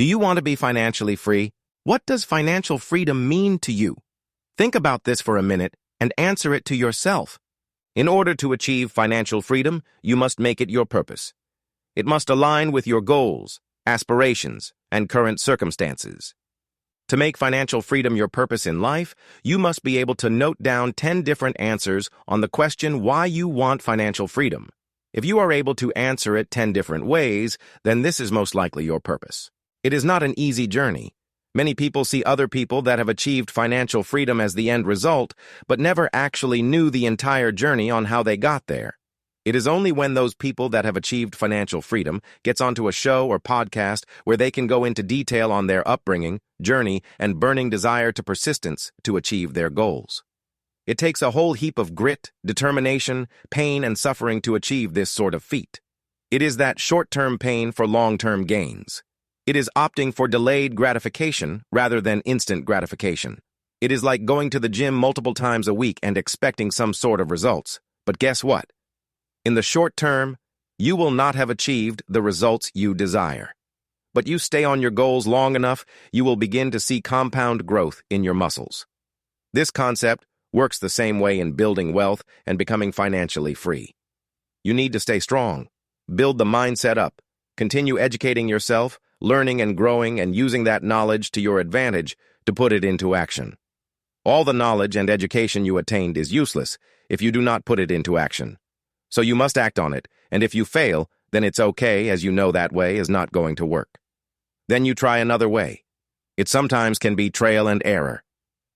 Do you want to be financially free? What does financial freedom mean to you? Think about this for a minute and answer it to yourself. In order to achieve financial freedom, you must make it your purpose. It must align with your goals, aspirations, and current circumstances. To make financial freedom your purpose in life, you must be able to note down 10 different answers on the question why you want financial freedom. If you are able to answer it 10 different ways, then this is most likely your purpose. It is not an easy journey. Many people see other people that have achieved financial freedom as the end result, but never actually knew the entire journey on how they got there. It is only when those people that have achieved financial freedom gets onto a show or podcast where they can go into detail on their upbringing, journey, and burning desire to persistence to achieve their goals. It takes a whole heap of grit, determination, pain, and suffering to achieve this sort of feat. It is that short-term pain for long-term gains. It is opting for delayed gratification rather than instant gratification. It is like going to the gym multiple times a week and expecting some sort of results. But guess what? In the short term, you will not have achieved the results you desire. But you stay on your goals long enough, you will begin to see compound growth in your muscles. This concept works the same way in building wealth and becoming financially free. You need to stay strong, build the mindset up, continue educating yourself, learning and growing and using that knowledge to your advantage to put it into action. All the knowledge and education you attained is useless if you do not put it into action. So you must act on it, and if you fail, then it's okay, as you know that way is not going to work. Then you try another way. It sometimes can be trial and error.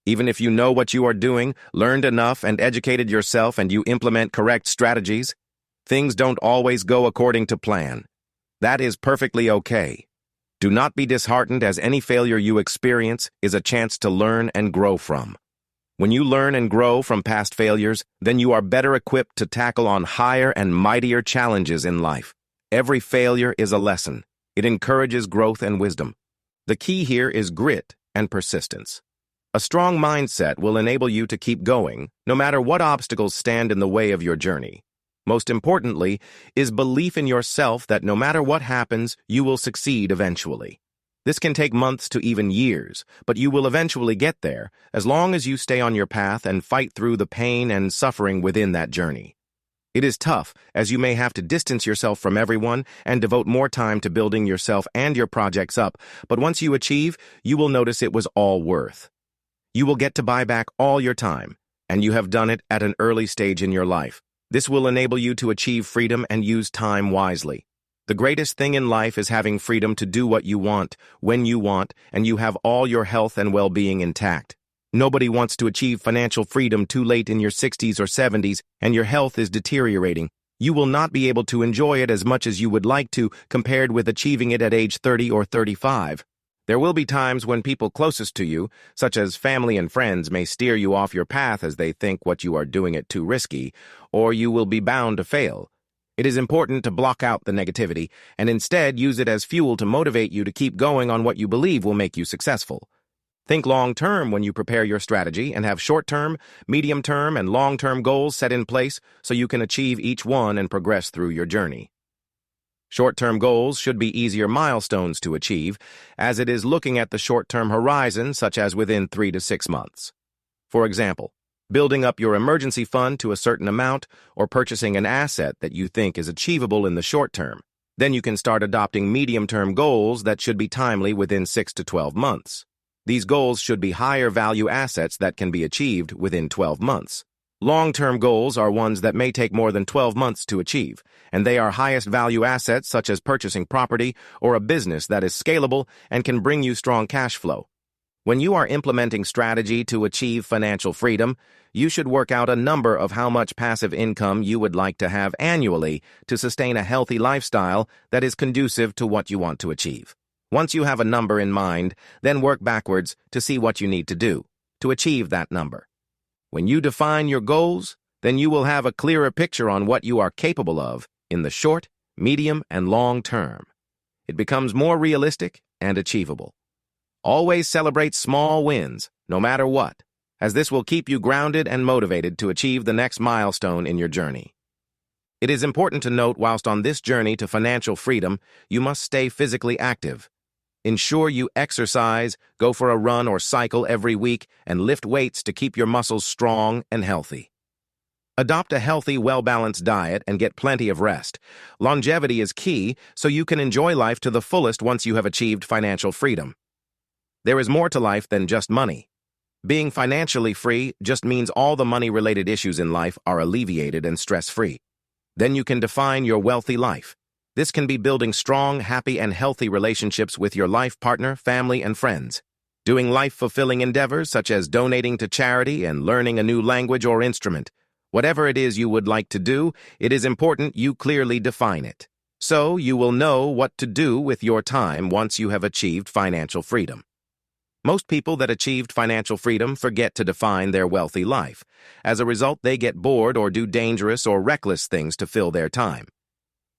Even if you know what you are doing, learned enough and educated yourself and you implement correct strategies, things don't always go according to plan. That is perfectly okay. Do not be disheartened, as any failure you experience is a chance to learn and grow from. When you learn and grow from past failures, then you are better equipped to tackle on higher and mightier challenges in life. Every failure is a lesson. It encourages growth and wisdom. The key here is grit and persistence. A strong mindset will enable you to keep going, no matter what obstacles stand in the way of your journey. Most importantly is belief in yourself that no matter what happens, you will succeed eventually. This can take months to even years, but you will eventually get there as long as you stay on your path and fight through the pain and suffering within that journey. It is tough, as you may have to distance yourself from everyone and devote more time to building yourself and your projects up, but once you achieve, you will notice it was all worth. You will get to buy back all your time, and you have done it at an early stage in your life. This will enable you to achieve freedom and use time wisely. The greatest thing in life is having freedom to do what you want, when you want, and you have all your health and well-being intact. Nobody wants to achieve financial freedom too late in your 60s or 70s, and your health is deteriorating. You will not be able to enjoy it as much as you would like to, compared with achieving it at age 30 or 35. There will be times when people closest to you, such as family and friends, may steer you off your path as they think what you are doing it too risky, or you will be bound to fail. It is important to block out the negativity and instead use it as fuel to motivate you to keep going on what you believe will make you successful. Think long-term when you prepare your strategy and have short-term, medium-term, and long-term goals set in place so you can achieve each one and progress through your journey. Short-term goals should be easier milestones to achieve, as it is looking at the short-term horizon, such as within 3 to 6 months. For example, building up your emergency fund to a certain amount or purchasing an asset that you think is achievable in the short term. Then you can start adopting medium-term goals that should be timely within 6 to 12 months. These goals should be higher value assets that can be achieved within 12 months. Long-term goals are ones that may take more than 12 months to achieve, and they are highest value assets such as purchasing property or a business that is scalable and can bring you strong cash flow. When you are implementing strategy to achieve financial freedom, you should work out a number of how much passive income you would like to have annually to sustain a healthy lifestyle that is conducive to what you want to achieve. Once you have a number in mind, then work backwards to see what you need to do to achieve that number. When you define your goals, then you will have a clearer picture on what you are capable of in the short, medium, and long term. It becomes more realistic and achievable. Always celebrate small wins, no matter what, as this will keep you grounded and motivated to achieve the next milestone in your journey. It is important to note, whilst on this journey to financial freedom, you must stay physically active. Ensure you exercise, go for a run or cycle every week, and lift weights to keep your muscles strong and healthy. Adopt a healthy, well-balanced diet and get plenty of rest. Longevity is key, so you can enjoy life to the fullest once you have achieved financial freedom. There is more to life than just money. Being financially free just means all the money-related issues in life are alleviated and stress-free. Then you can define your wealthy life. This can be building strong, happy, and healthy relationships with your life partner, family, and friends. Doing life-fulfilling endeavors such as donating to charity and learning a new language or instrument. Whatever it is you would like to do, it is important you clearly define it. So you will know what to do with your time once you have achieved financial freedom. Most people that achieved financial freedom forget to define their wealthy life. As a result, they get bored or do dangerous or reckless things to fill their time.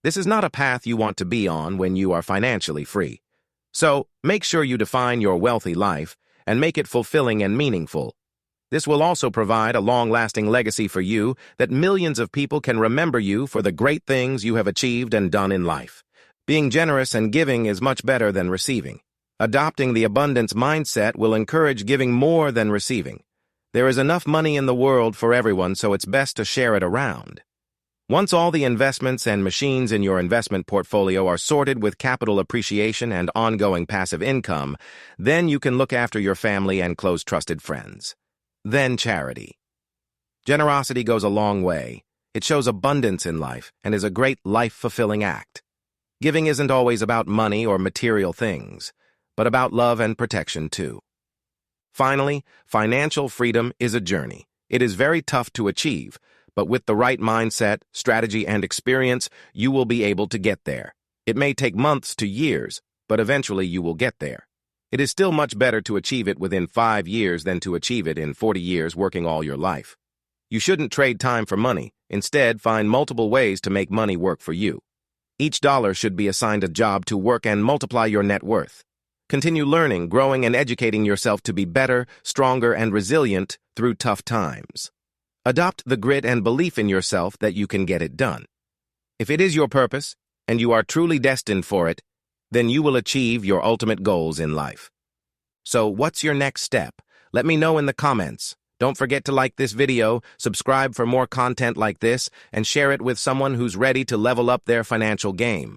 This is not a path you want to be on when you are financially free. So, make sure you define your wealthy life and make it fulfilling and meaningful. This will also provide a long-lasting legacy for you that millions of people can remember you for the great things you have achieved and done in life. Being generous and giving is much better than receiving. Adopting the abundance mindset will encourage giving more than receiving. There is enough money in the world for everyone, so it's best to share it around. Once all the investments and machines in your investment portfolio are sorted with capital appreciation and ongoing passive income, then you can look after your family and close trusted friends. Then charity. Generosity goes a long way. It shows abundance in life and is a great life-fulfilling act. Giving isn't always about money or material things, but about love and protection too. Finally, financial freedom is a journey. It is very tough to achieve, but with the right mindset, strategy, and experience, you will be able to get there. It may take months to years, but eventually you will get there. It is still much better to achieve it within 5 years than to achieve it in 40 years working all your life. You shouldn't trade time for money. Instead, find multiple ways to make money work for you. Each dollar should be assigned a job to work and multiply your net worth. Continue learning, growing, and educating yourself to be better, stronger, and resilient through tough times. Adopt the grit and belief in yourself that you can get it done. If it is your purpose, and you are truly destined for it, then you will achieve your ultimate goals in life. So, what's your next step? Let me know in the comments. Don't forget to like this video, subscribe for more content like this, and share it with someone who's ready to level up their financial game.